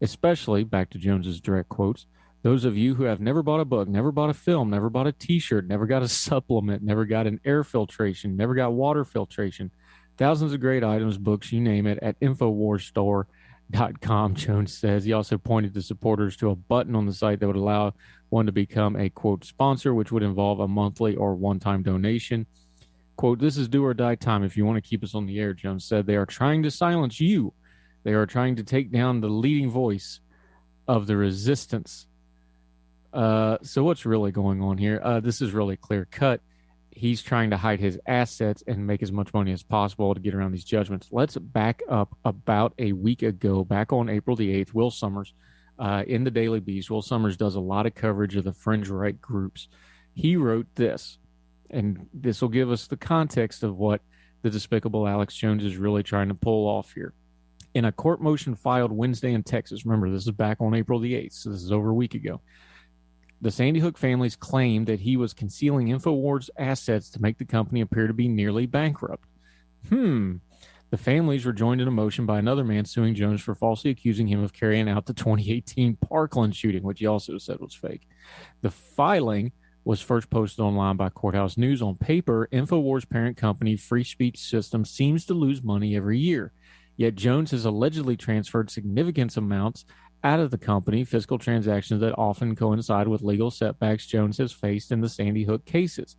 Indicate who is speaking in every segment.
Speaker 1: especially, back to Jones's direct quotes, those of you who have never bought a book, never bought a film, never bought a t-shirt, never got a supplement, never got an air filtration, never got water filtration, thousands of great items, books, you name it, at InfoWarsStore.com, Jones says. He also pointed the supporters to a button on the site that would allow one to become a, quote, sponsor, which would involve a monthly or one-time donation. Quote, this is do or die time if you want to keep us on the air, Jones said. They are trying to silence you. They are trying to take down the leading voice of the resistance. So what's really going on here? This is really clear cut. He's trying to hide his assets and make as much money as possible to get around these judgments. Let's back up about a week ago, back on April the 8th, Will Summers, in the Daily Beast. Will Summers does a lot of coverage of the fringe right groups. He wrote this, and this will give us the context of what the despicable Alex Jones is really trying to pull off here. In a court motion filed Wednesday in Texas, remember, this is back on April the 8th, so this is over a week ago, the Sandy Hook families claimed that he was concealing InfoWars assets to make the company appear to be nearly bankrupt. The families were joined in a motion by another man suing Jones for falsely accusing him of carrying out the 2018 Parkland shooting, which he also said was fake. The filing was first posted online by Courthouse News. On paper, InfoWars' parent company, Free Speech Systems, seems to lose money every year. Yet Jones has allegedly transferred significant amounts out of the company, fiscal transactions that often coincide with legal setbacks Jones has faced in the Sandy Hook cases.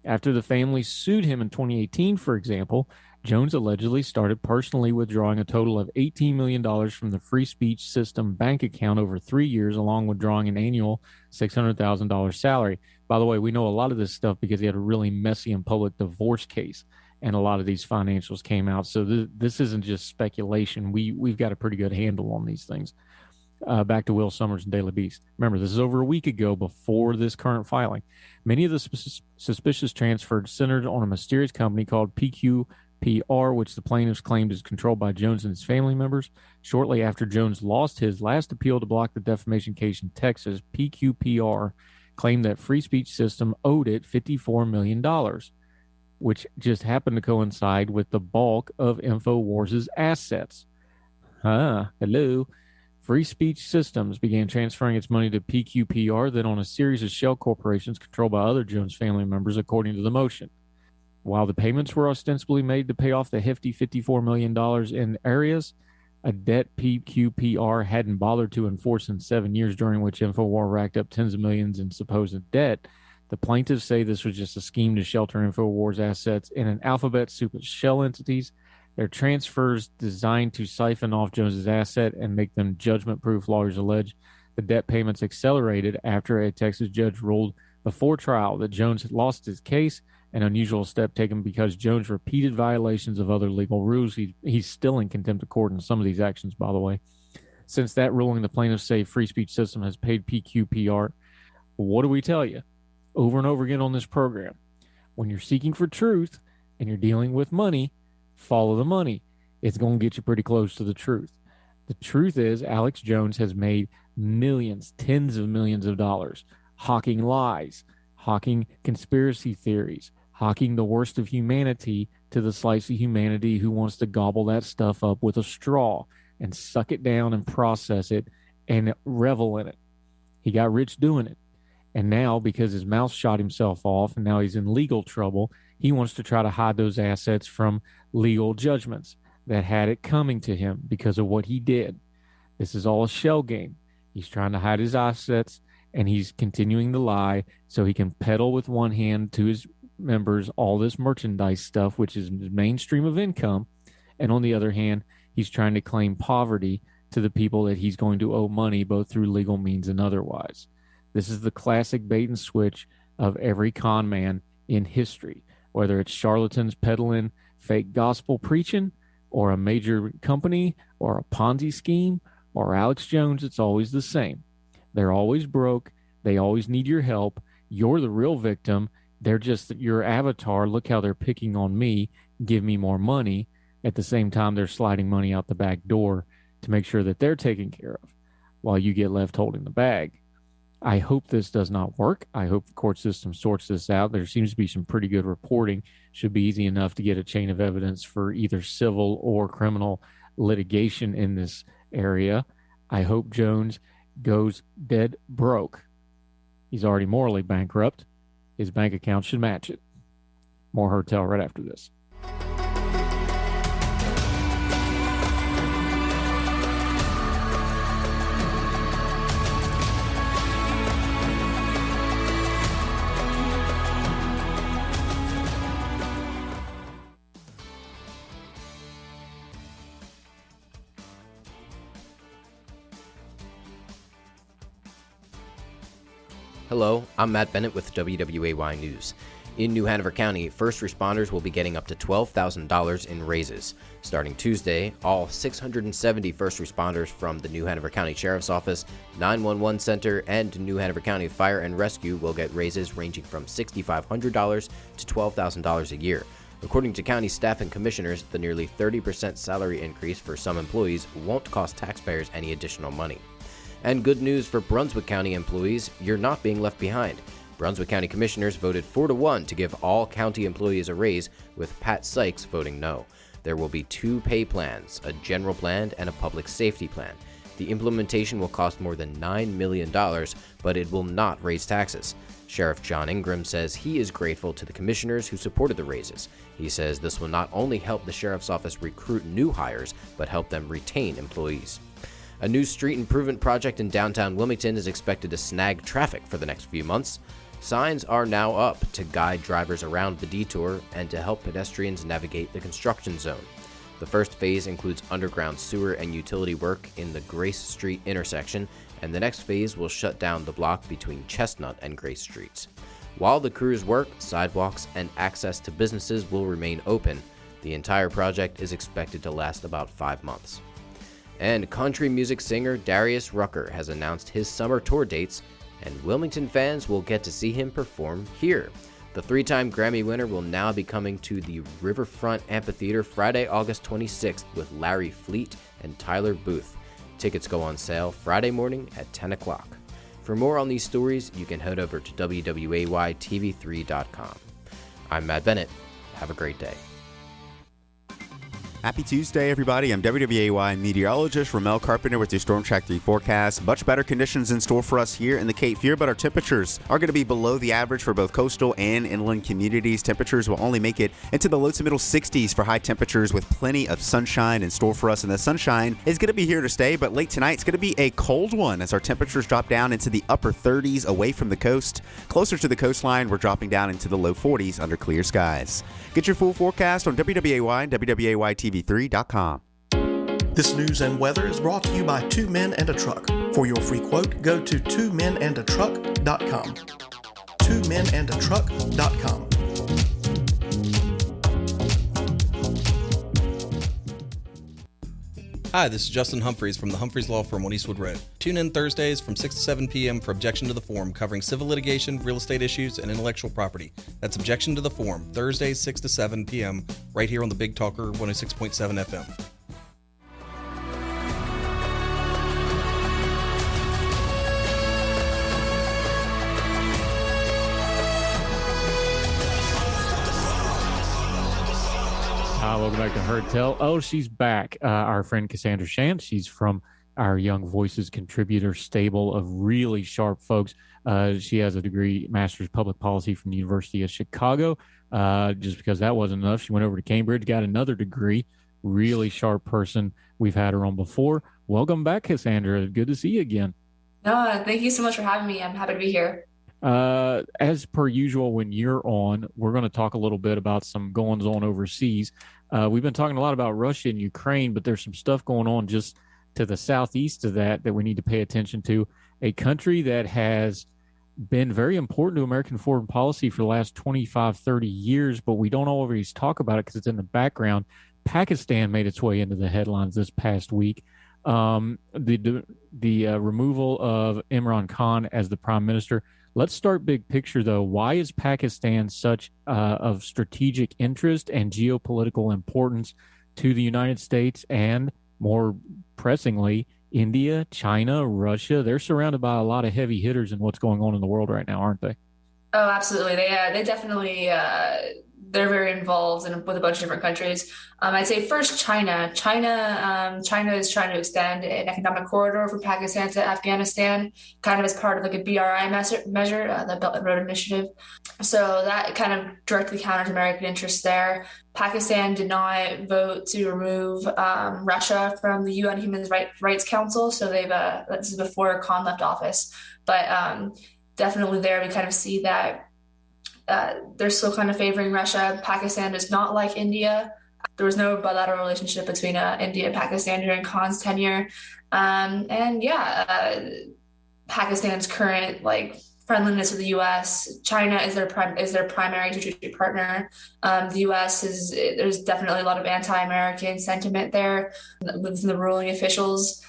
Speaker 1: After the family sued him in 2018, for example, Jones allegedly started personally withdrawing a total of $18 million from the Free Speech System bank account over 3 years, along with drawing an annual $600,000 salary. By the way, we know a lot of this stuff because he had a really messy and public divorce case, and a lot of these financials came out. So this isn't just speculation. We've got a pretty good handle on these things. Back to Will Summers and Daily Beast. Remember, this is over a week ago before this current filing. Many of the suspicious transfers centered on a mysterious company called PQPR, which the plaintiffs claimed is controlled by Jones and his family members. Shortly after Jones lost his last appeal to block the defamation case in Texas, PQPR claimed that Free Speech System owed it $54 million, which just happened to coincide with the bulk of InfoWars' assets. Hello. Free Speech Systems began transferring its money to PQPR, then on a series of shell corporations controlled by other Jones family members, according to the motion. While the payments were ostensibly made to pay off the hefty $54 million in areas, a debt PQPR hadn't bothered to enforce in 7 years, during which InfoWars racked up tens of millions in supposed debt. The plaintiffs say this was just a scheme to shelter InfoWars assets in an alphabet soup of shell entities. Their transfers designed to siphon off Jones's asset and make them judgment-proof, lawyers allege. The debt payments accelerated after a Texas judge ruled before trial that Jones had lost his case, an unusual step taken because Jones repeated violations of other legal rules. He's still in contempt of court in some of these actions, by the way. Since that ruling, the plaintiffs say Free Speech System has paid PQPR. What do we tell you over and over again on this program? When you're seeking for truth and you're dealing with money, follow the money. It's going to get you pretty close to the truth. The truth is Alex Jones has made millions, tens of millions of dollars, hawking lies, hawking conspiracy theories, hawking the worst of humanity to the slice of humanity who wants to gobble that stuff up with a straw and suck it down and process it and revel in it. He got rich doing it. And now, because his mouth shot himself off and now he's in legal trouble, he wants to try to hide those assets from legal judgments that had it coming to him because of what he did. This is all a shell game. He's trying to hide his assets, and he's continuing to lie so he can peddle with one hand to his members all this merchandise stuff, which is his main stream of income. And on the other hand, he's trying to claim poverty to the people that he's going to owe money, both through legal means and otherwise. This is the classic bait and switch of every con man in history, whether it's charlatans peddling fake gospel preaching or a major company or a Ponzi scheme or Alex Jones. It's always the same. They're always broke. They always need your help. You're the real victim. They're just your avatar. Look how they're picking on me. Give me more money. At the same time, they're sliding money out the back door to make sure that they're taken care of while you get left holding the bag. I hope this does not work. I hope the court system sorts this out. There seems to be some pretty good reporting. Should be easy enough to get a chain of evidence for either civil or criminal litigation in this area. I hope Jones goes dead broke. He's already morally bankrupt. His bank account should match it. More Hertel right after this.
Speaker 2: Hello, I'm Matt Bennett with WWAY News. In New Hanover County, first responders will be getting up to $12,000 in raises. Starting Tuesday, all 670 first responders from the New Hanover County Sheriff's Office, 911 Center, and New Hanover County Fire and Rescue will get raises ranging from $6,500 to $12,000 a year. According to county staff and commissioners, the nearly 30% salary increase for some employees won't cost taxpayers any additional money. And good news for Brunswick County employees, you're not being left behind. Brunswick County Commissioners voted 4-1 to give all county employees a raise, with Pat Sykes voting no. There will be 2 pay plans, a general plan and a public safety plan. The implementation will cost more than $9 million, but it will not raise taxes. Sheriff John Ingram says he is grateful to the commissioners who supported the raises. He says this will not only help the Sheriff's Office recruit new hires, but help them retain employees. A new street improvement project in downtown Wilmington is expected to snag traffic for the next few months. Signs are now up to guide drivers around the detour and to help pedestrians navigate the construction zone. The first phase includes underground sewer and utility work in the Grace Street intersection, and the next phase will shut down the block between Chestnut and Grace Streets. While the crews work, sidewalks and access to businesses will remain open. The entire project is expected to last about 5 months. And country music singer Darius Rucker has announced his summer tour dates, and Wilmington fans will get to see him perform here. The 3-time Grammy winner will now be coming to the Riverfront Amphitheater Friday, August 26th with Larry Fleet and Tyler Booth. Tickets go on sale Friday morning at 10 o'clock. For more on these stories, you can head over to WWAYTV3.com. I'm Matt Bennett. Have a great day.
Speaker 3: Happy Tuesday, everybody. I'm WWAY meteorologist Ramel Carpenter with your Storm Track 3 forecast. Much better conditions in store for us here in the Cape Fear, but our temperatures are going to be below the average for both coastal and inland communities. Temperatures will only make it into the low to middle 60s for high temperatures with plenty of sunshine in store for us. And the sunshine is going to be here to stay, but late tonight it's going to be a cold one as our temperatures drop down into the upper 30s away from the coast. Closer to the coastline, we're dropping down into the low 40s under clear skies. Get your full forecast on WWAY and WWAYTV3.com.
Speaker 4: This news and weather is brought to you by Two Men and a Truck. For your free quote, go to twomenandatruck.com. twomenandatruck.com.
Speaker 5: Hi, this is Justin Humphreys from the Humphreys Law Firm on Eastwood Road. Tune in Thursdays from 6 to 7 p.m. for Objection to the Form, covering civil litigation, real estate issues, and intellectual property. That's Objection to the Form, Thursdays 6 to 7 p.m. right here on the Big Talker 106.7 FM.
Speaker 1: Welcome back to Heard Tell. Oh, she's back. Our friend Cassandra Shant. She's from our Young Voices contributor stable of really sharp folks. She has a degree, Master's Public Policy from the University of Chicago. Just because that wasn't enough, she went over to Cambridge, got another degree. Really sharp person. We've had her on before. Welcome back, Cassandra. Good to see you again.
Speaker 6: No, thank you so much for having me. I'm happy to be here.
Speaker 1: As per usual, when you're on, we're going to talk a little bit about some goings on overseas. We've been talking a lot about Russia and Ukraine, but there's some stuff going on just to the southeast of that we need to pay attention to. A country that has been very important to American foreign policy for the last 25, 30 years, but we don't always talk about it because it's in the background. Pakistan made its way into the headlines this past week. The removal of Imran Khan as the prime minister. Let's start big picture, though. Why is Pakistan such of strategic interest and geopolitical importance to the United States and, more pressingly, India, China, Russia? They're surrounded by a lot of heavy hitters in what's going on in the world right now, aren't they?
Speaker 6: Oh, absolutely. They definitely they're very involved with a bunch of different countries. I'd say first China. China is trying to extend an economic corridor from Pakistan to Afghanistan, kind of as part of like a BRI measure, the Belt and Road Initiative. So that kind of directly counters American interests there. Pakistan did not vote to remove Russia from the UN Human Rights Council. So this is before Khan left office, but definitely there we kind of see that they're still kind of favoring Russia. Pakistan does not like India. There was no bilateral relationship between India and Pakistan during Khan's tenure. Pakistan's current like friendliness with the U.S. China is their primary strategic partner. The U.S. there's definitely a lot of anti-American sentiment there within the ruling officials.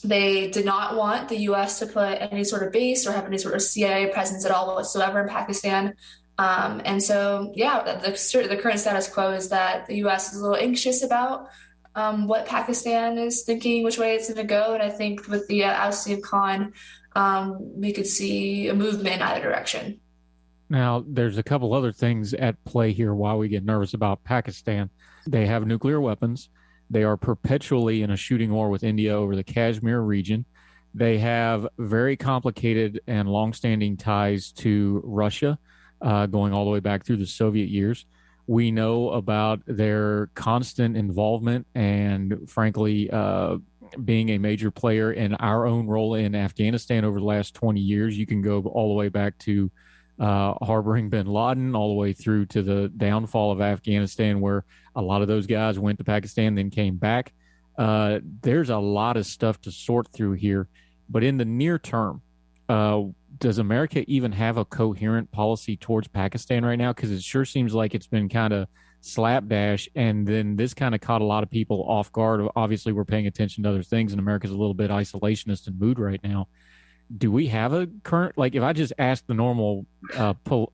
Speaker 6: They did not want the U.S. to put any sort of base or have any sort of CIA presence at all whatsoever in Pakistan. The current status quo is that the U.S. is a little anxious about what Pakistan is thinking, which way it's going to go. And I think with the ousting of Khan, we could see a movement in either direction.
Speaker 1: Now, there's a couple other things at play here why we get nervous about Pakistan. They have nuclear weapons. They are perpetually in a shooting war with India over the Kashmir region. They have very complicated and longstanding ties to Russia, going all the way back through the Soviet years. We know about their constant involvement and, frankly, being a major player in our own role in Afghanistan over the last 20 years. You can go all the way back to harboring bin Laden, all the way through to the downfall of Afghanistan, where a lot of those guys went to Pakistan, then came back. There's a lot of stuff to sort through here. But in the near term, does America even have a coherent policy towards Pakistan right now? Because it sure seems like it's been kind of slapdash, and then this kind of caught a lot of people off guard. Obviously, we're paying attention to other things, and America's a little bit isolationist in mood right now. Do we have a current, like if I just ask the normal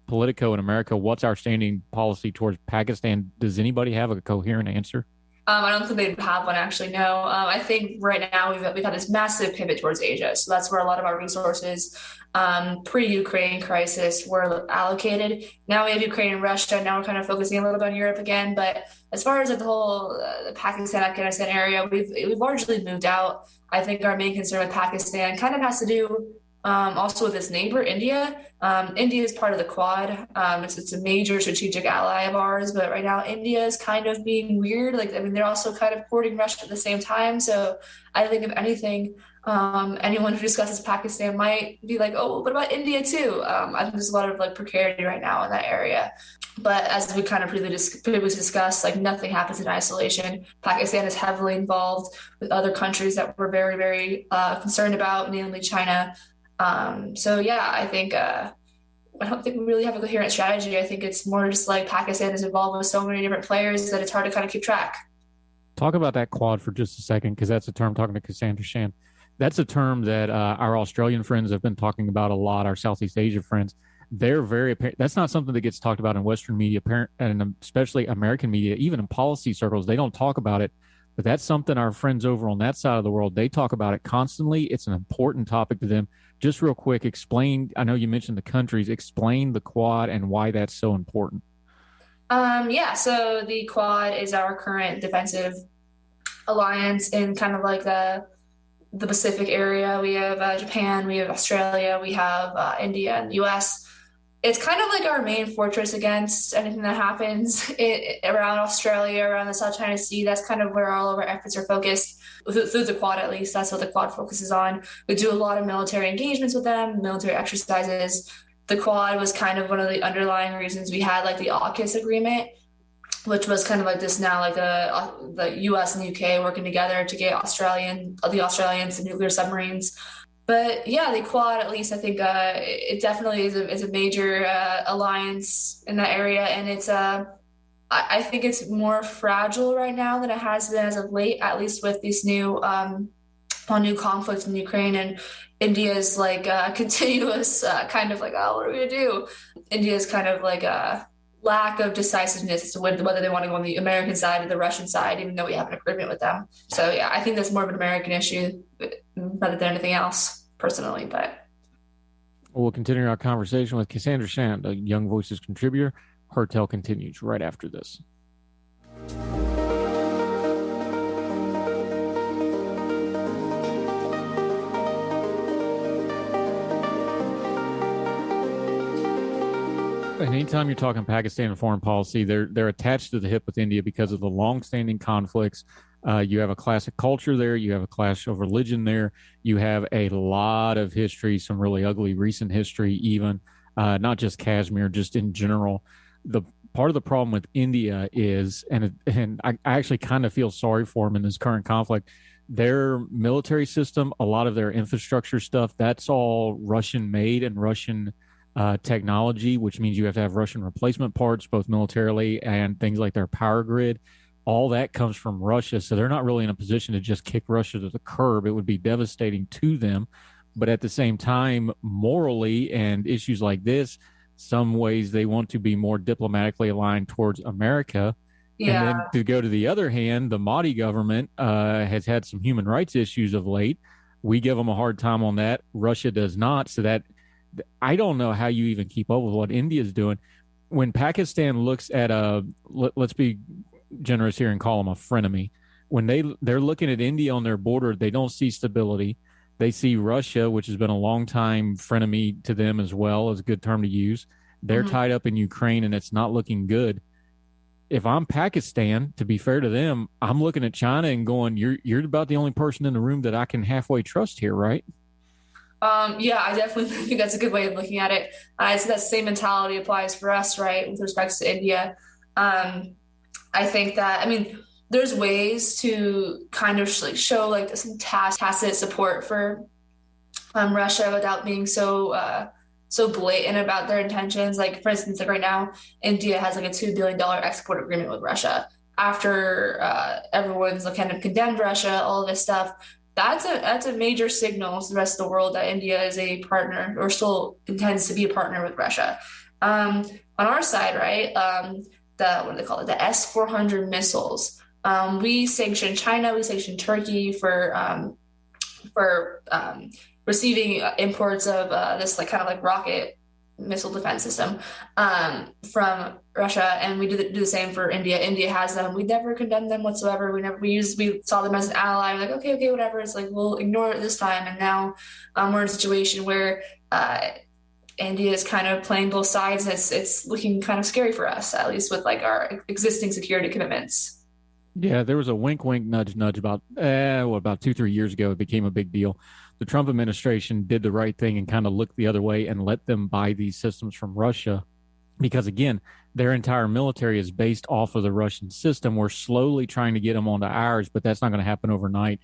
Speaker 1: Politico in America, what's our standing policy towards Pakistan, does anybody have a coherent answer?
Speaker 6: I don't think they have one actually, no. I think right now we've had this massive pivot towards Asia. So that's where a lot of our resources pre-Ukraine crisis were allocated. Now we have Ukraine and Russia. Now we're kind of focusing a little bit on Europe again. But as far as like the whole Pakistan, Afghanistan area, we've largely moved out. I think our main concern with Pakistan kind of has to do also with its neighbor, India. India is part of the Quad. It's a major strategic ally of ours, but right now India is kind of being weird. They're also kind of courting Russia at the same time. So I think if anything, anyone who discusses Pakistan might be like, oh, what about India too? I think there's a lot of like precarity right now in that area. But as we kind of previously discussed, like nothing happens in isolation. Pakistan is heavily involved with other countries that we're very, very concerned about, namely China. I think I don't think we really have a coherent strategy. I think it's more just like Pakistan is involved with so many different players that it's hard to kind of keep track.
Speaker 1: Talk about that Quad for just a second, because that's a term, talking to Cassandra Shan, that's a term that our Australian friends have been talking about a lot, our Southeast Asia friends. They're very apparent. That's not something that gets talked about in Western media, and especially American media, even in policy circles. They don't talk about it, but that's something our friends over on that side of the world, they talk about it constantly. It's an important topic to them. Just real quick, explain, I know you mentioned the countries, explain the Quad and why that's so important.
Speaker 6: So the Quad is our current defensive alliance in kind of like the Pacific area. We have Japan, we have Australia, we have India and the US. It's kind of like our main fortress against anything that happens around Australia, around the South China Sea. That's kind of where all of our efforts are focused, through the Quad at least. That's what the Quad focuses on. We do a lot of military engagements with them, military exercises. The Quad was kind of one of the underlying reasons we had like the AUKUS agreement, which was kind of like this now, like the US and UK working together to get the Australians some nuclear submarines. But yeah, the Quad, at least I think it definitely is a major alliance in that area. And it's I think it's more fragile right now than it has been as of late, at least with this new conflict in Ukraine, and India's like continuous kind of like, oh, what are we gonna do? India's kind of like a lack of decisiveness as to whether they want to go on the American side or the Russian side, even though we have an agreement with them. So yeah, I think that's more of an American issue rather than anything else, personally. But
Speaker 1: we'll continue our conversation with Cassandra Shan, a Young Voices contributor. Hertel continues right after this. And anytime you're talking Pakistan and foreign policy, they're attached to the hip with India because of the long-standing conflicts. You have a classic culture there. You have a clash of religion there. You have a lot of history, some really ugly recent history, even not just Kashmir, just in general. The part of the problem with India is, and I actually kind of feel sorry for them in this current conflict. Their military system, a lot of their infrastructure stuff, that's all Russian made and Russian technology, which means you have to have Russian replacement parts, both militarily and things like their power grid. All that comes from Russia. So they're not really in a position to just kick Russia to the curb. It would be devastating to them. But at the same time, morally and issues like this, some ways they want to be more diplomatically aligned towards America. Yeah. And then to go to the other hand, the Modi government has had some human rights issues of late. We give them a hard time on that. Russia does not. So that I don't know how you even keep up with what India is doing. When Pakistan looks at let's be generous here and call them a frenemy. When they're looking at India on their border, they don't see stability. They see Russia, which has been a long time frenemy to them as well, is a good term to use. They're tied up in Ukraine and it's not looking good. If I'm Pakistan, to be fair to them, I'm looking at China and going, you're about the only person in the room that I can halfway trust here, right?
Speaker 6: Yeah, I definitely think that's a good way of looking at it. So that same mentality applies for us, right, with respect to India. I think that, there's ways to kind of show like some tacit support for Russia without being so blatant about their intentions. Like, for instance, like right now, India has like a $2 billion export agreement with Russia. After everyone's kind of condemned Russia, all of this stuff, that's a major signal to the rest of the world that India is a partner or still intends to be a partner with Russia. On our side, right, what do they call it? The S-400 missiles. We sanctioned China, we sanctioned Turkey for receiving imports of this kind of rocket missile defense system from Russia, and we do the same for India. India has them. We never condemned them whatsoever. We saw them as an ally. We're like, okay, whatever. It's like, we'll ignore it this time. And now we're in a situation where India is kind of playing both sides. It's looking kind of scary for us, at least with our existing security commitments.
Speaker 1: Yeah, there was a wink, nudge about 2-3 years ago. It became a big deal. The Trump administration did the right thing and kind of looked the other way and let them buy these systems from Russia because, again, their entire military is based off of the Russian system. We're slowly trying to get them onto ours, but that's not going to happen overnight.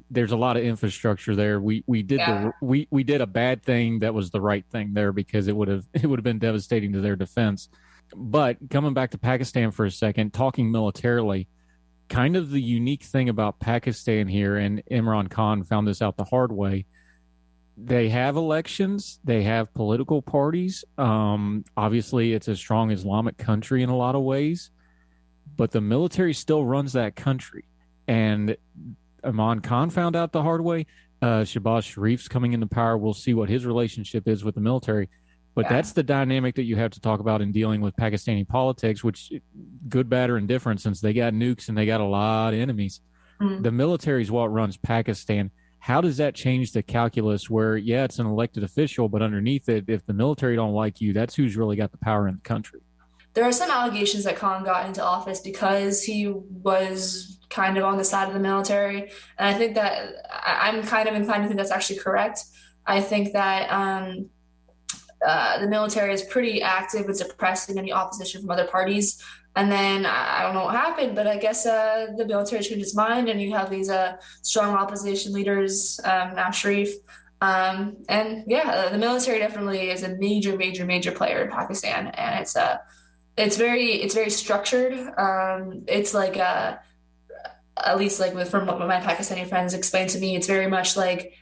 Speaker 1: There's a lot of infrastructure there. We did a bad thing that was the right thing there because it would have been devastating to their defense. But coming back to Pakistan for a second, talking militarily, kind of the unique thing about Pakistan here, and Imran Khan found this out the hard way, they have elections, they have political parties. Obviously, it's a strong Islamic country in a lot of ways, but the military still runs that country. And Imran Khan found out the hard way. Shehbaz Sharif's coming into power. We'll see what his relationship is with the military. But that's the dynamic that you have to talk about in dealing with Pakistani politics, which, good, bad, or indifferent, since they got nukes and they got a lot of enemies. The military is what runs Pakistan. How does that change the calculus where, it's an elected official, but underneath it, if the military don't like you, that's who's really got the power in the country?
Speaker 6: There are some allegations that Khan got into office because he was kind of on the side of the military. And I think that I'm kind of inclined to think that's actually correct. I think that the military is pretty active with suppressing any opposition from other parties. And then I don't know what happened, but I guess the military changed its mind, and you have these strong opposition leaders, now Sharif. The military definitely is a major player in Pakistan, and it's very structured. It's like at least from what my Pakistani friends explained to me, it's very much like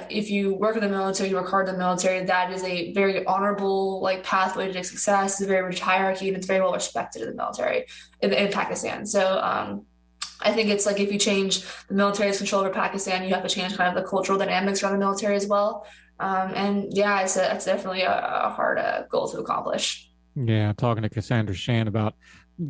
Speaker 6: if you work in the military, you work hard in the military, that is a very honorable pathway to success. It's a very rich hierarchy, and it's very well respected in the military in Pakistan. So I think it's if you change the military's control over Pakistan, you have to change kind of the cultural dynamics around the military as well. It's definitely a hard goal to accomplish.
Speaker 1: Yeah, talking to Cassandra Shan about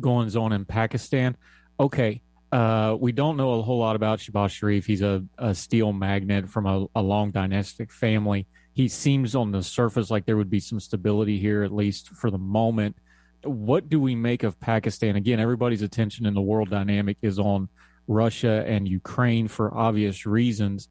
Speaker 1: goings on in Pakistan. Okay, we don't know a whole lot about Shabazz Sharif. He's a steel magnate from a long dynastic family. He seems on the surface like there would be some stability here, at least for the moment. What do we make of Pakistan? Again, everybody's attention in the world dynamic is on Russia and Ukraine for obvious reasons.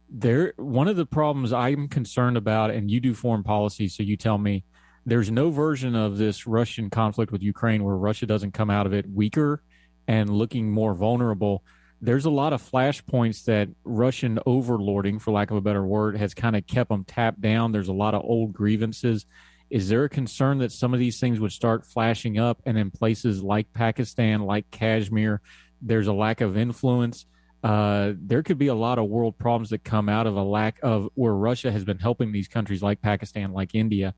Speaker 1: There, one of the problems I'm concerned about, and you do foreign policy, so you tell me, there's no version of this Russian conflict with Ukraine where Russia doesn't come out of it weaker and looking more vulnerable. There's a lot of flashpoints that Russian overlording, for lack of a better word, has kind of kept them tapped down. There's a lot of old grievances. Is there a concern that some of these things would start flashing up, and in places like Pakistan, like Kashmir, there's a lack of influence? There could be a lot of world problems that come out of a lack of where Russia has been helping these countries like Pakistan, like India.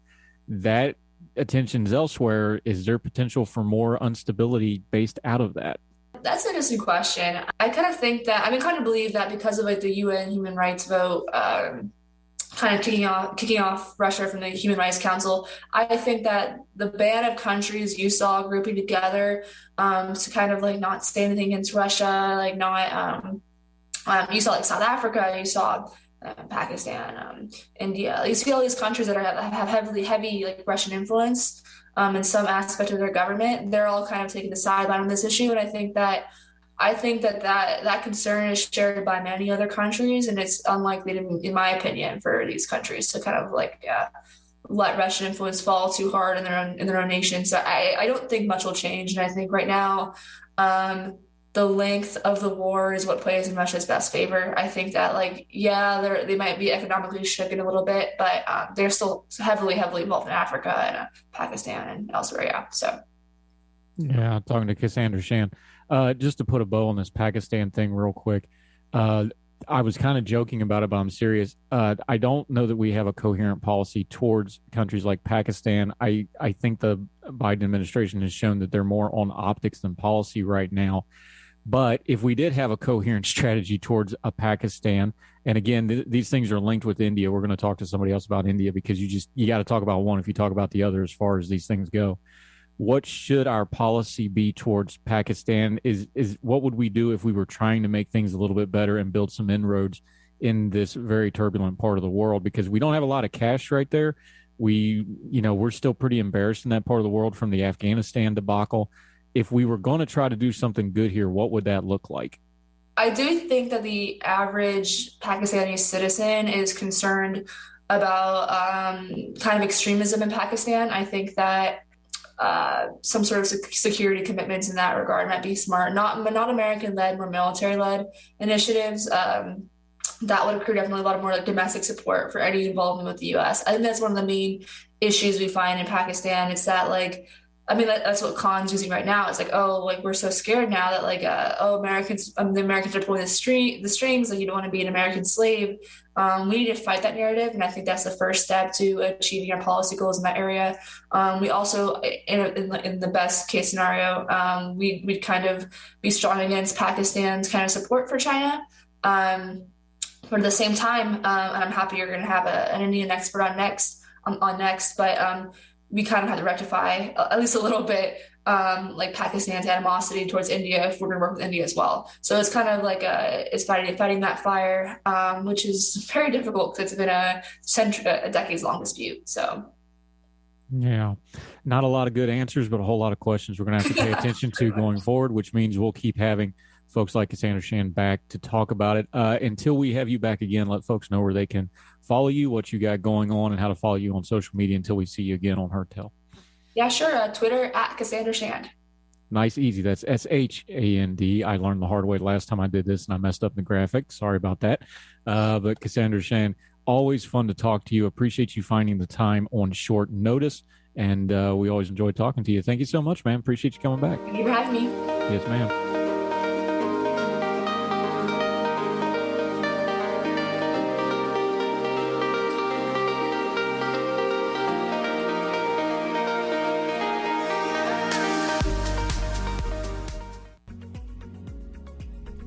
Speaker 1: That attention's elsewhere. Is there potential for more instability based out of that?
Speaker 6: That's an interesting question. I kind of think that, I mean, kind of believe that because of like the UN human rights vote, kind of kicking off Russia from the Human Rights Council. I think that the band of countries you saw grouping together to kind of like not say anything against Russia, like not you saw like South Africa, you saw Pakistan, India. You see all these countries that have heavy like Russian influence in some aspect of their government. They're all kind of taking the sideline on this issue, and I think that concern is shared by many other countries, and it's unlikely, in my opinion, for these countries to kind of like let Russian influence fall too hard in their own nation. So I don't think much will change, and I think right now the length of the war is what plays in Russia's best favor. I think that like they might be economically shaken a little bit, but they're still heavily involved in Africa and Pakistan and elsewhere. Yeah, so.
Speaker 1: Yeah, talking to Cassandra Shan. Just to put a bow on this Pakistan thing real quick, I was kind of joking about it, but I'm serious. I don't know that we have a coherent policy towards countries like Pakistan. I think the Biden administration has shown that they're more on optics than policy right now. But if we did have a coherent strategy towards a Pakistan, and again, these things are linked with India. We're going to talk to somebody else about India because you got to talk about one if you talk about the other as far as these things go. What should our policy be towards Pakistan? Is what would we do if we were trying to make things a little bit better and build some inroads in this very turbulent part of the world? Because we don't have a lot of cash right there. We're still pretty embarrassed in that part of the world from the Afghanistan debacle. If we were going to try to do something good here, what would that look like?
Speaker 6: I do think that the average Pakistani citizen is concerned about kind of extremism in Pakistan. I think that some sort of security commitments in that regard might be smart. Not American-led, more military-led initiatives. That would accrue definitely a lot of more like domestic support for any involvement with the U.S. I think that's one of the main issues we find in Pakistan. It's that like, I mean, that's what Khan's using right now. It's like, oh, like we're so scared now that like, the Americans are pulling the strings. Like you don't want to be an American slave. We need to fight that narrative, and I think that's the first step to achieving our policy goals in that area. We also, in the best case scenario, we'd kind of be strong against Pakistan's kind of support for China. But at the same time, and I'm happy you're going to have an Indian expert on next, but we kind of have to rectify at least a little bit like Pakistan's animosity towards India if we're going to work with India as well. So it's kind of like it's fighting that fire, which is very difficult because it's been a decades-long dispute. So.
Speaker 1: Yeah, not a lot of good answers, but a whole lot of questions we're going to have to pay attention to going forward, which means we'll keep having folks like Cassandra Shan back to talk about it. Until we have you back again, let folks know where they can follow you, what you got going on, and how to follow you on social media until we see you again on Hertel.
Speaker 6: Yeah, sure. Twitter at Cassandra Shand.
Speaker 1: Nice, easy. That's SHAND. I learned the hard way last time I did this, and I messed up the graphic. Sorry about that. But Cassandra Shand, always fun to talk to you. Appreciate you finding the time on short notice, and we always enjoy talking to you. Thank you so much, man. Appreciate you coming back.
Speaker 6: Thank you for having me.
Speaker 1: Yes, ma'am.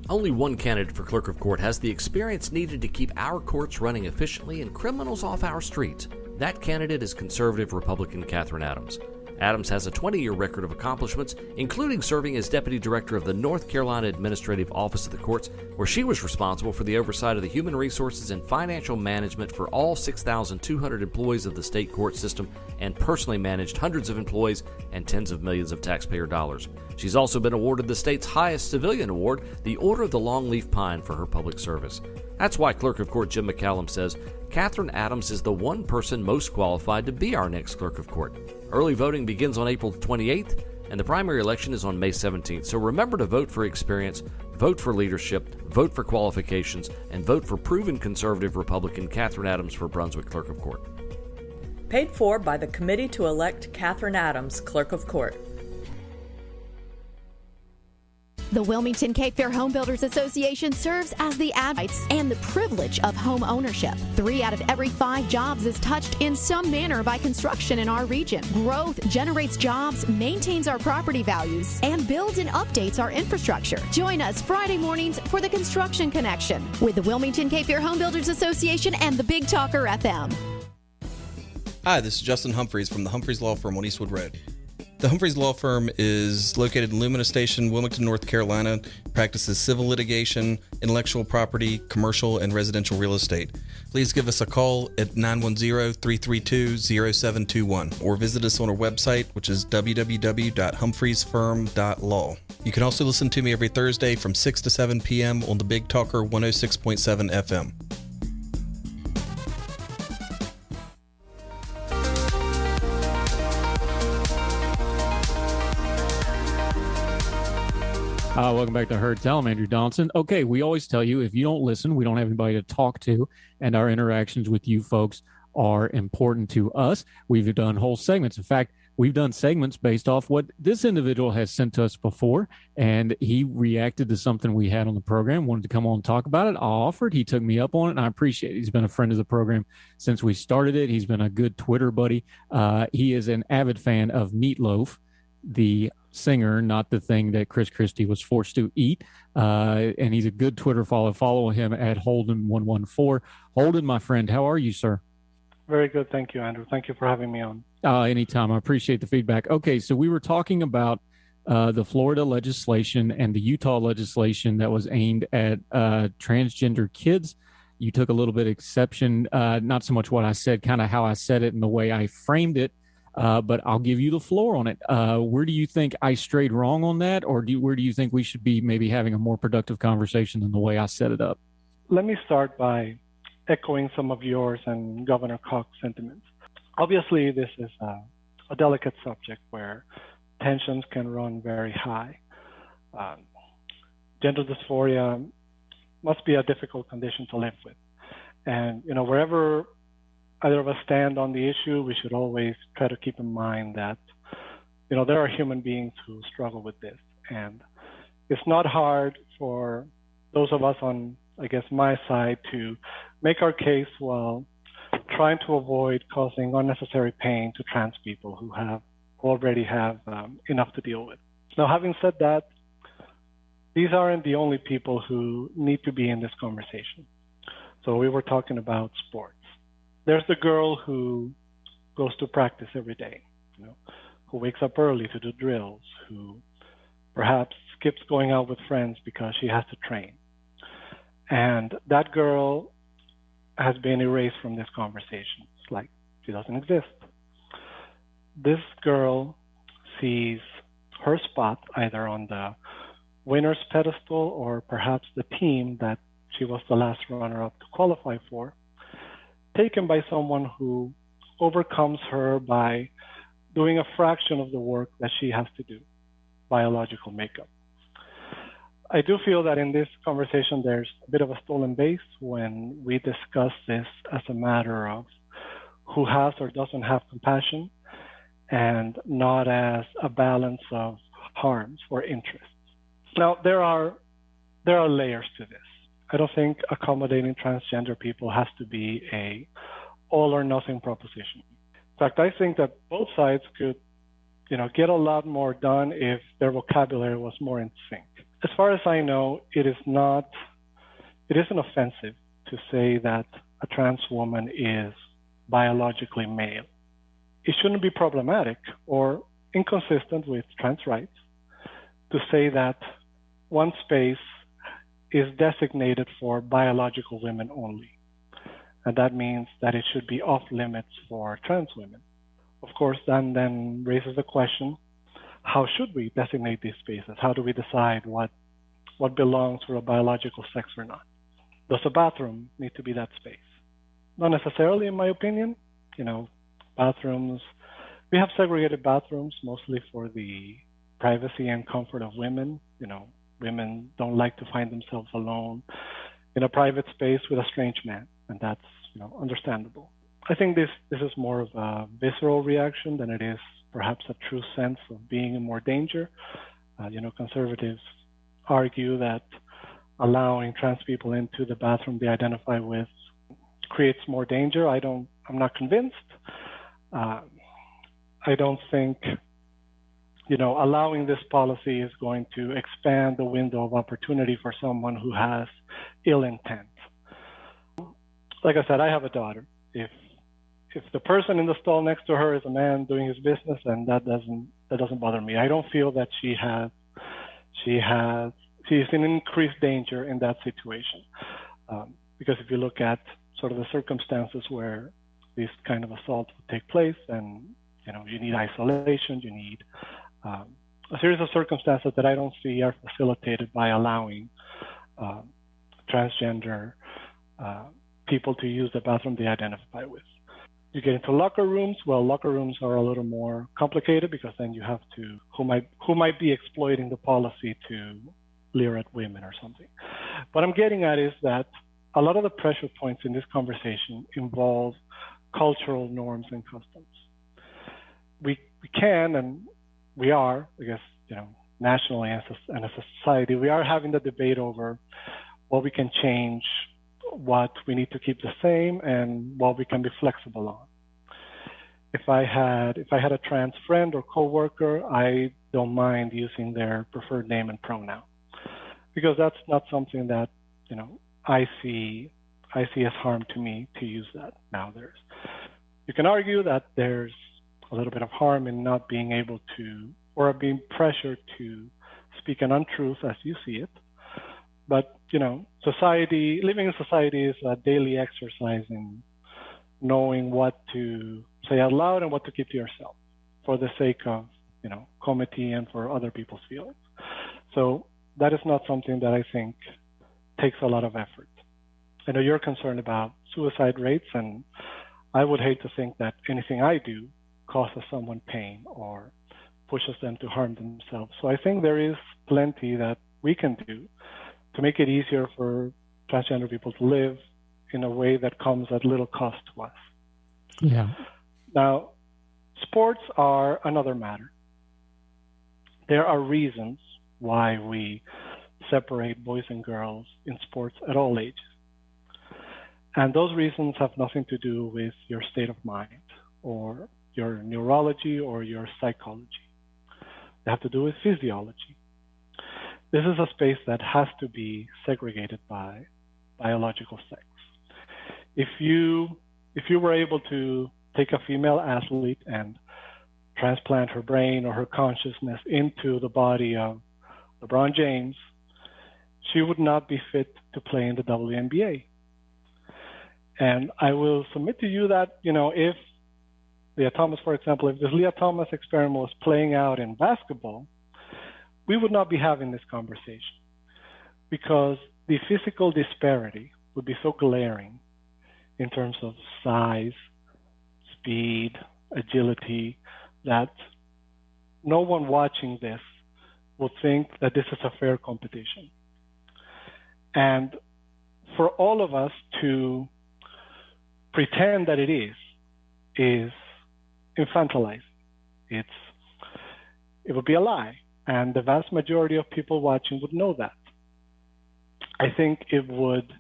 Speaker 7: Only one candidate for clerk of court has the experience needed to keep our courts running efficiently and criminals off our streets. That candidate is conservative Republican Catherine Adams. Adams has a 20-year record of accomplishments, including serving as Deputy Director of the North Carolina Administrative Office of the Courts, where she was responsible for the oversight of the human resources and financial management for all 6,200 employees of the state court system and personally managed hundreds of employees and tens of millions of taxpayer dollars. She's also been awarded the state's highest civilian award, the Order of the Longleaf Pine, for her public service. That's why Clerk of Court Jim McCallum says Catherine Adams is the one person most qualified to be our next Clerk of Court. Early voting begins on April 28th, and the primary election is on May 17th. So remember to vote for experience, vote for leadership, vote for qualifications, and vote for proven conservative Republican Catherine Adams for Brunswick Clerk of Court.
Speaker 8: Paid for by the Committee to elect Catherine Adams Clerk of Court.
Speaker 9: The Wilmington Cape Fear Home Builders Association serves as the advocates and the privilege of home ownership. 3 out of every 5 jobs is touched in some manner by construction in our region. Growth generates jobs, maintains our property values, and builds and updates our infrastructure. Join us Friday mornings for the Construction Connection with the Wilmington Cape Fear Home Builders Association and the Big Talker FM.
Speaker 5: Hi, this is Justin Humphreys from the Humphreys Law Firm on Eastwood Road. The Humphreys Law Firm is located in Lumina Station, Wilmington, North Carolina, practices civil litigation, intellectual property, commercial, and residential real estate. Please give us a call at 910-332-0721 or visit us on our website, which is www.humphreysfirm.law. You can also listen to me every Thursday from 6 to 7 p.m. on the Big Talker 106.7 FM.
Speaker 1: Welcome back to Heard Tell. I'm Andrew Donaldson. Okay, we always tell you if you don't listen, we don't have anybody to talk to, and our interactions with you folks are important to us. We've done whole segments. In fact, we've done segments based off what this individual has sent to us before, and he reacted to something we had on the program, wanted to come on and talk about it. I offered. He took me up on it, and I appreciate it. He's been a friend of the program since we started it. He's been a good Twitter buddy. He is an avid fan of Meatloaf, the singer, not the thing that Chris Christie was forced to eat. And he's a good Twitter follow. Follow him at Holden114. Holden, my friend, how are you, sir?
Speaker 10: Very good. Thank you, Andrew. Thank you for having me on.
Speaker 1: Anytime. I appreciate the feedback. Okay, so we were talking about the Florida legislation and the Utah legislation that was aimed at transgender kids. You took a little bit of exception, not so much what I said, kind of how I said it and the way I framed it. But I'll give you the floor on it. Where do you think I strayed wrong on that? Or where do you think we should be maybe having a more productive conversation than the way I set it up?
Speaker 10: Let me start by echoing some of yours and Governor Cox's sentiments. Obviously, this is a delicate subject where tensions can run very high. Gender dysphoria must be a difficult condition to live with. And, wherever either of us stand on the issue, we should always try to keep in mind that, there are human beings who struggle with this. And it's not hard for those of us on, I guess, my side to make our case while trying to avoid causing unnecessary pain to trans people who already have enough to deal with. Now, having said that, these aren't the only people who need to be in this conversation. So we were talking about sports. There's the girl who goes to practice every day, who wakes up early to do drills, who perhaps skips going out with friends because she has to train. And that girl has been erased from this conversation. It's like she doesn't exist. This girl sees her spot either on the winner's pedestal or perhaps the team that she was the last runner-up to qualify for, taken by someone who overcomes her by doing a fraction of the work that she has to do, biological makeup. I do feel that in this conversation there's a bit of a stolen base when we discuss this as a matter of who has or doesn't have compassion and not as a balance of harms or interests. Now, there are layers to this. I don't think accommodating transgender people has to be a all or nothing proposition. In fact, I think that both sides could, get a lot more done if their vocabulary was more in sync. As far as I know, it isn't offensive to say that a trans woman is biologically male. it shouldn't be problematic or inconsistent with trans rights to say that one space is designated for biological women only. And that means that it should be off limits for trans women. Of course, that then raises the question, how should we designate these spaces? How do we decide what belongs for a biological sex or not? Does a bathroom need to be that space? Not necessarily, in my opinion. Bathrooms, we have segregated bathrooms mostly for the privacy and comfort of women. Women don't like to find themselves alone in a private space with a strange man, and that's understandable. I think this is more of a visceral reaction than it is perhaps a true sense of being in more danger. Conservatives argue that allowing trans people into the bathroom they identify with creates more danger. I'm not convinced. I don't think allowing this policy is going to expand the window of opportunity for someone who has ill intent. Like I said, I have a daughter. If the person in the stall next to her is a man doing his business, then that doesn't bother me. I don't feel that she's in increased danger in that situation. Because if you look at sort of the circumstances where this kind of assault would take place, and you need isolation, you need a series of circumstances that I don't see are facilitated by allowing transgender people to use the bathroom they identify with. You get into locker rooms. Well, locker rooms are a little more complicated because then you have to who might be exploiting the policy to leer at women or something. What I'm getting at is that a lot of the pressure points in this conversation involve cultural norms and customs. We can and we are, I guess, nationally and as a society, we are having the debate over what we can change, what we need to keep the same, and what we can be flexible on. If I had a trans friend or coworker, I don't mind using their preferred name and pronoun, because that's not something that I see as harm to me to use that. Now you can argue that there's a little bit of harm in not being able to, or being pressured to speak an untruth as you see it. But, living in society is a daily exercise in knowing what to say out loud and what to keep to yourself for the sake of, comity and for other people's feelings. So that is not something that I think takes a lot of effort. I know you're concerned about suicide rates, and I would hate to think that anything I do causes someone pain or pushes them to harm themselves. So I think there is plenty that we can do to make it easier for transgender people to live in a way that comes at little cost to us.
Speaker 1: Yeah.
Speaker 10: Now, sports are another matter. There are reasons why we separate boys and girls in sports at all ages. And those reasons have nothing to do with your state of mind or your neurology or your psychology. They have to do with physiology. This is a space that has to be segregated by biological sex. If you were able to take a female athlete and transplant her brain or her consciousness into the body of LeBron James, she would not be fit to play in the WNBA. And I will submit to you that, if Leah Thomas, for example, if this Leah Thomas experiment was playing out in basketball, we would not be having this conversation, because the physical disparity would be so glaring in terms of size, speed, agility, that no one watching this will think that this is a fair competition. And for all of us to pretend that it is infantilizing. It would be a lie. And the vast majority of people watching would know that. I think it would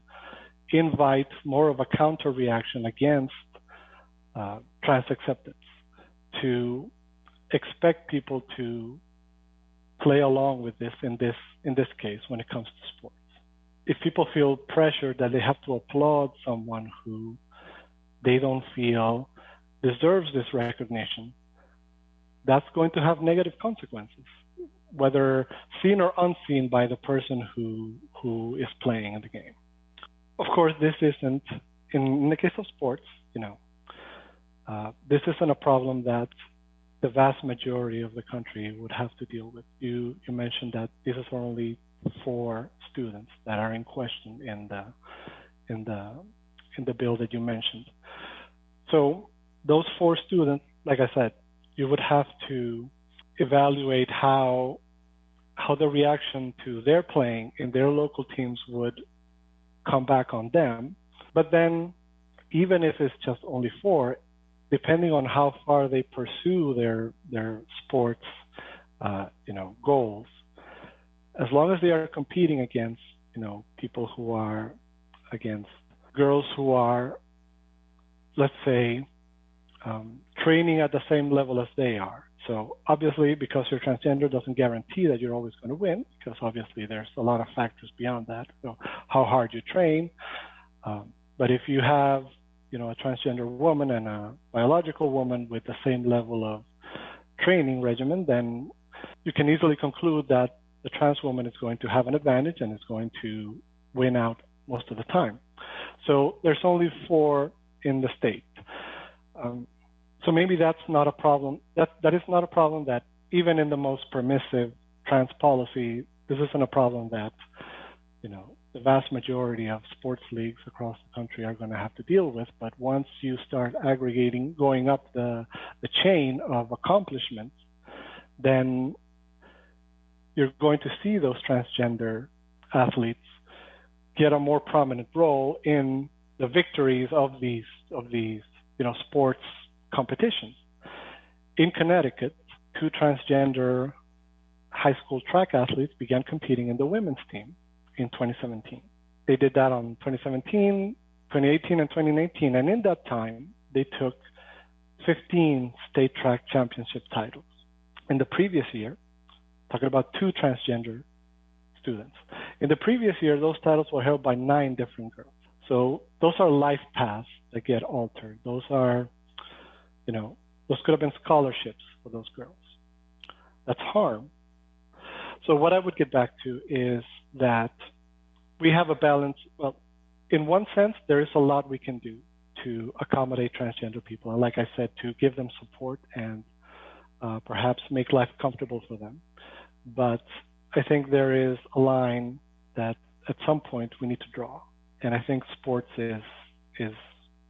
Speaker 10: invite more of a counter reaction against trans acceptance, to expect people to play along with this in this case when it comes to sports. If people feel pressured that they have to applaud someone who they don't feel deserves this recognition, that's going to have negative consequences, whether seen or unseen by the person who is playing in the game. Of course, this isn't, in the case of sports, this isn't a problem that the vast majority of the country would have to deal with. You mentioned that this is only 4 students that are in question in the bill that you mentioned. So those 4 students, like I said, you would have to evaluate how the reaction to their playing in their local teams would come back on them. But then, even if it's just only 4, depending on how far they pursue their sports, goals, as long as they are competing against, people who are against girls who are, let's say, training at the same level as they are. So obviously, because you're transgender doesn't guarantee that you're always going to win, because obviously there's a lot of factors beyond that. So how hard you train. But if you have, a transgender woman and a biological woman with the same level of training regimen, then you can easily conclude that the trans woman is going to have an advantage and is going to win out most of the time. So there's only 4 in the state. So maybe that's not a problem. That is not a problem that even in the most permissive trans policy, this isn't a problem that, the vast majority of sports leagues across the country are going to have to deal with. But once you start aggregating, going up the chain of accomplishments, then you're going to see those transgender athletes get a more prominent role in the victories of these sports competitions. In Connecticut, 2 transgender high school track athletes began competing in the women's team in 2017. They did that on 2017, 2018, and 2019. And in that time, they took 15 state track championship titles. In the previous year, talking about 2 transgender students. In the previous year, those titles were held by 9 different girls. So those are life paths that get altered. Those are, those could have been scholarships for those girls. That's harm. So what I would get back to is that we have a balance. Well, in one sense, there is a lot we can do to accommodate transgender people. And like I said, to give them support and perhaps make life comfortable for them. But I think there is a line that at some point we need to draw. And I think sports is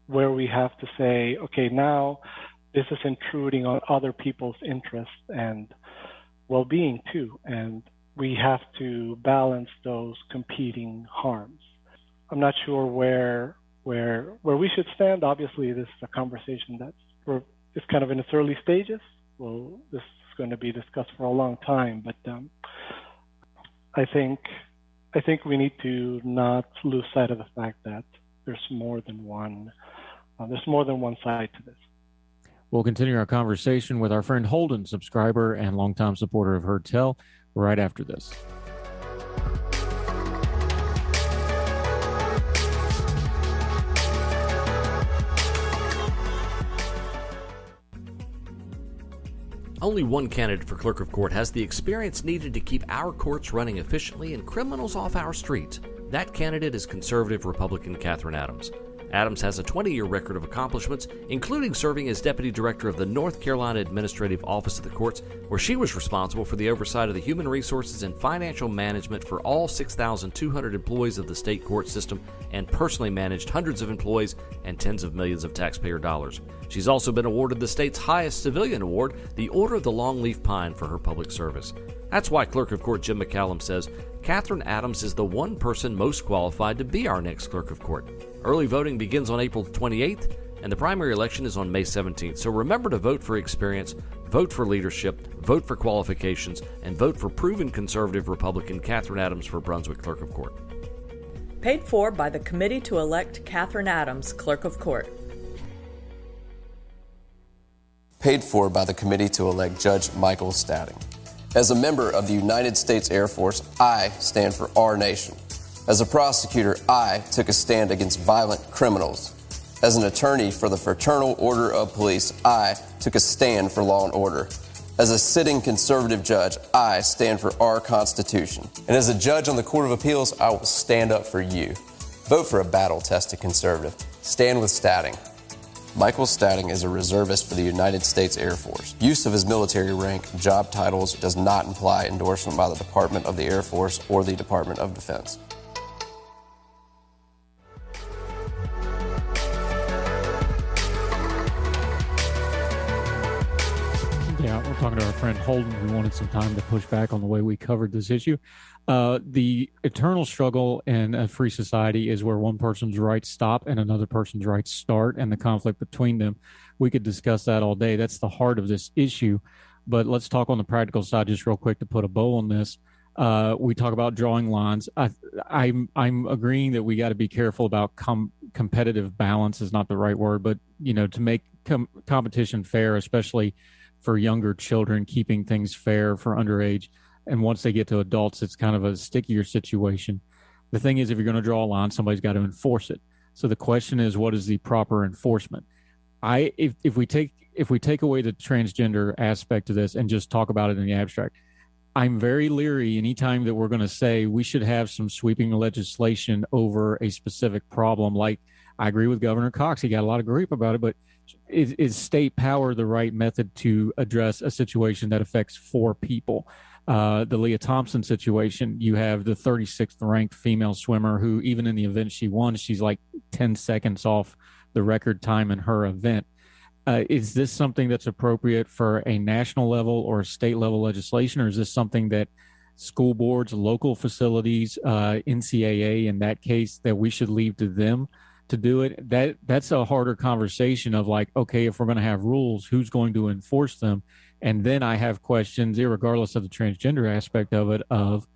Speaker 10: where we have to say, okay, now this is intruding on other people's interests and well-being too. And we have to balance those competing harms. I'm not sure where we should stand. Obviously, this is a conversation it's kind of in its early stages. Well, this is going to be discussed for a long time, but I think we need to not lose sight of the fact that there's more than one side to this.
Speaker 1: We'll continue our conversation with our friend Holden, subscriber and longtime supporter of Heard Tell, right after this.
Speaker 7: Only one candidate for clerk of court has the experience needed to keep our courts running efficiently and criminals off our streets. That candidate is conservative Republican Catherine Adams. Adams has a 20-year record of accomplishments, including serving as Deputy Director of the North Carolina Administrative Office of the Courts, where she was responsible for the oversight of the human resources and financial management for all 6,200 employees of the state court system and personally managed hundreds of employees and tens of millions of taxpayer dollars. She's also been awarded the state's highest civilian award, the Order of the Longleaf Pine, for her public service. That's why Clerk of Court Jim McCallum says Catherine Adams is the one person most qualified to be our next Clerk of Court. Early voting begins on April 28th, and the primary election is on May 17th. So remember to vote for experience, vote for leadership, vote for qualifications, and vote for proven conservative Republican Catherine Adams for Brunswick Clerk of Court.
Speaker 8: Paid for by the Committee to Elect Catherine Adams, Clerk of Court.
Speaker 11: Paid for by the Committee to Elect Judge Michael Stadding. As a member of the United States Air Force, I stand for our nation. As a prosecutor, I took a stand against violent criminals. As an attorney for the Fraternal Order of Police, I took a stand for law and order. As a sitting conservative judge, I stand for our Constitution. And as a judge on the Court of Appeals, I will stand up for you. Vote for a battle-tested conservative. Stand with Stadding. Michael Stadding is a reservist for the United States Air Force. Use of his military rank, job titles does not imply endorsement by the Department of the Air Force or the Department of Defense.
Speaker 1: Yeah, we're talking to our friend Holden, who wanted some time to push back on the way we covered this issue. The eternal struggle in a free society is where one person's rights stop and another person's rights start, and the conflict between them. We could discuss that all day. That's the heart of this issue. But let's talk on the practical side just real quick to put a bow on this. We talk about drawing lines. I'm agreeing that we got to be careful about competitive balance is not the right word, but to make competition fair, especially for younger children, keeping things fair for underage. And once they get to adults, it's kind of a stickier situation. The thing is, if you're going to draw a line, somebody's got to enforce it. So the question is, what is the proper enforcement? If we take away the transgender aspect of this and just talk about it in the abstract, I'm very leery anytime that we're going to say we should have some sweeping legislation over a specific problem. Like, I agree with Governor Cox. He got a lot of grief about it, but is state power the right method to address a situation that affects 4 people? The Leah Thompson situation, you have the 36th ranked female swimmer who, even in the event she won, she's like 10 seconds off the record time in her event. Is this something that's appropriate for a national level or a state level legislation, or is this something that school boards, local facilities, NCAA in that case, that we should leave to them to do it? That's a harder conversation of like, okay, if we're going to have rules, who's going to enforce them? And then I have questions, regardless of the transgender aspect of it, of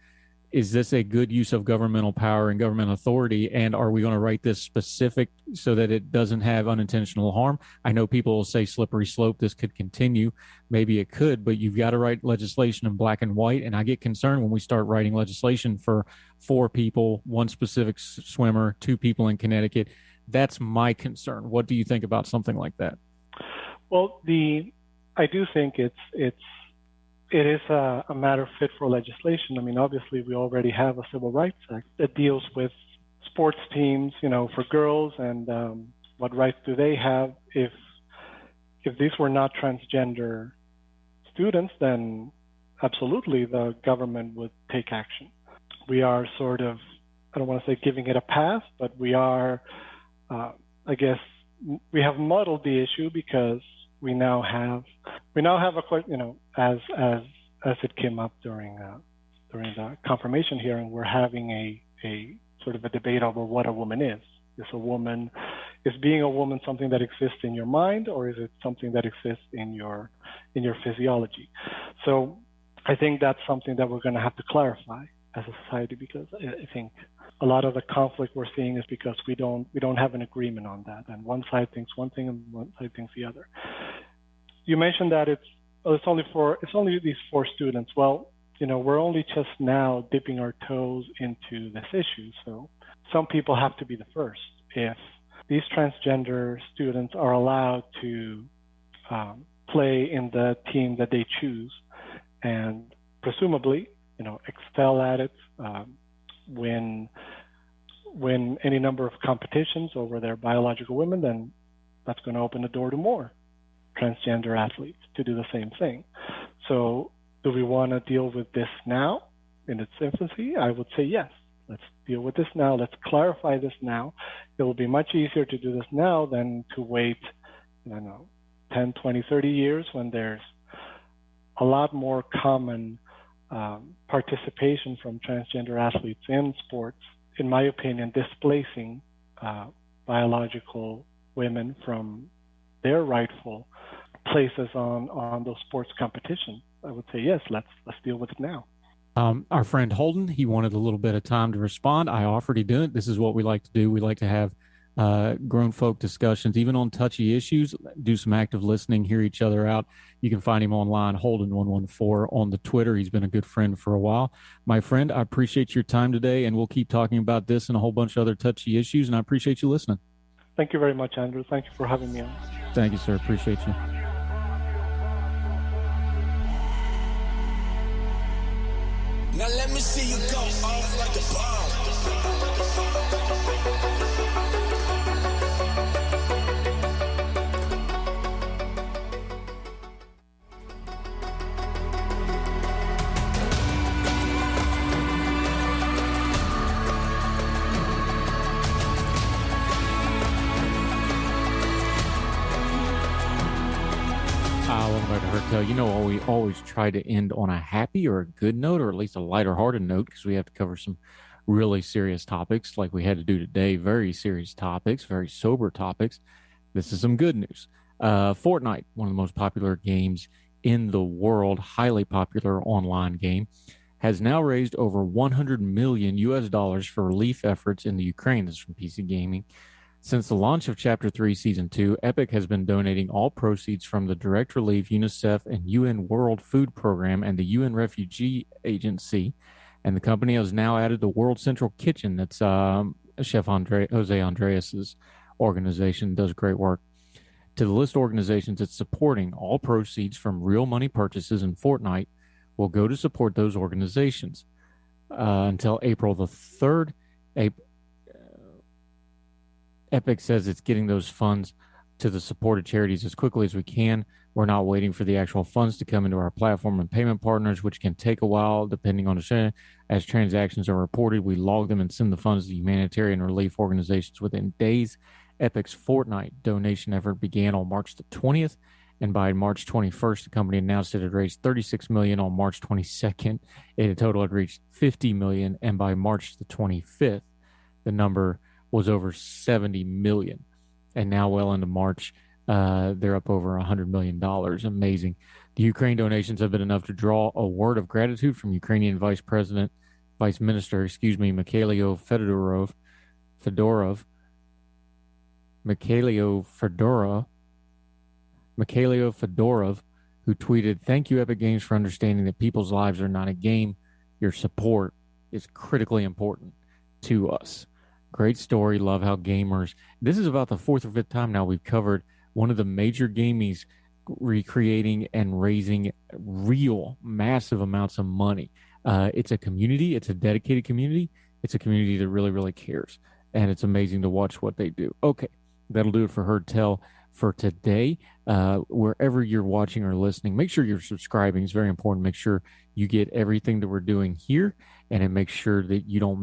Speaker 1: is this a good use of governmental power and government authority? And are we going to write this specific so that it doesn't have unintentional harm? I know people will say slippery slope, this could continue. Maybe it could, but you've got to write legislation in black and white. And I get concerned when we start writing legislation for 4 people, 1 specific swimmer, 2 people in Connecticut. That's my concern. What do you think about something like that?
Speaker 10: Well, I do think it is a matter fit for legislation. I mean, obviously, we already have a Civil Rights Act that deals with sports teams, for girls, and what rights do they have. If these were not transgender students, then absolutely the government would take action. We are sort of, I don't want to say giving it a pass, but we are, I guess, we have muddled the issue because we now have a, as it came up during the confirmation hearing, we're having a sort of a debate over what a woman is. Is being a woman something that exists in your mind, or is it something that exists in your physiology? So I think that's something that we're going to have to clarify as a society, because I think a lot of the conflict we're seeing is because we don't have an agreement on that, and one side thinks one thing and one side thinks the other. You mentioned that it's only these 4 students. Well, we're only just now dipping our toes into this issue, so some people have to be the first. If these transgender students are allowed to play in the team that they choose, and presumably, excel at it, win any number of competitions over their biological women, then that's going to open the door to more transgender athletes to do the same thing. So do we want to deal with this now in its infancy? I would say yes. Let's deal with this now. Let's clarify this now. It will be much easier to do this now than to wait, 10, 20, 30 years when there's a lot more common participation from transgender athletes in sports, in my opinion, displacing biological women from their rightful places on those sports competitions. I would say yes, let's deal with it now.
Speaker 1: Our friend Holden, he wanted a little bit of time to respond. I offered to do it. This is what we like to do. We like to have grown folk discussions, even on touchy issues, do some active listening, hear each other out. You can find him online, Holden114 on the Twitter. He's been a good friend for a while. My friend, I appreciate your time today, and we'll keep talking about this and a whole bunch of other touchy issues, and I appreciate you listening.
Speaker 10: Thank you very much, Andrew. Thank you for having me on.
Speaker 1: Thank you, sir. Appreciate you.
Speaker 12: Now let me see you go off like a bomb.
Speaker 1: Welcome back to Hertel. You know, we always try to end on a happy or a good note, or at least a lighter hearted note, because we have to cover some really serious topics like we had to do today. Very serious topics, very sober topics. This is some good news. Fortnite, one of the most popular games in the world, highly popular online game, has now raised over $100 million for relief efforts in the Ukraine. This is from PC Gaming. Since the launch of Chapter 3 Season 2, Epic has been donating all proceeds from the Direct Relief, UNICEF, and UN World Food Program and the UN Refugee Agency. And the company has now added the World Central Kitchen. That's Chef Jose Andreas's organization, does great work. To the list of organizations it's supporting, all proceeds from real money purchases in Fortnite will go to support those organizations until April the 3rd. Epic says it's getting those funds to the supported charities as quickly as we can. We're not waiting for the actual funds to come into our platform and payment partners, which can take a while depending on the share. As transactions are reported, we log them and send the funds to humanitarian relief organizations within days. Epic's Fortnite donation effort began on March the 20th, and by March 21st, the company announced it had raised $36 million. On March 22nd, in total had reached $50 million, and by March the 25th, the number was over $70 million. And now well into March, they're up over $100 million. Amazing. The Ukraine donations have been enough to draw a word of gratitude from Ukrainian Vice Minister, Mikhailo Fedorov, who tweeted, "Thank you, Epic Games, for understanding that people's lives are not a game. Your support is critically important to us." Great story. Love how gamers. This is about the fourth or fifth time now we've covered one of the major gamies recreating and raising real massive amounts of money. It's a community. It's a dedicated community. It's a community that really, really cares. And it's amazing to watch what they do. Okay, that'll do it for Hertel for today. Wherever you're watching or listening, make sure you're subscribing. It's very important. Make sure you get everything that we're doing here, and make sure that you don't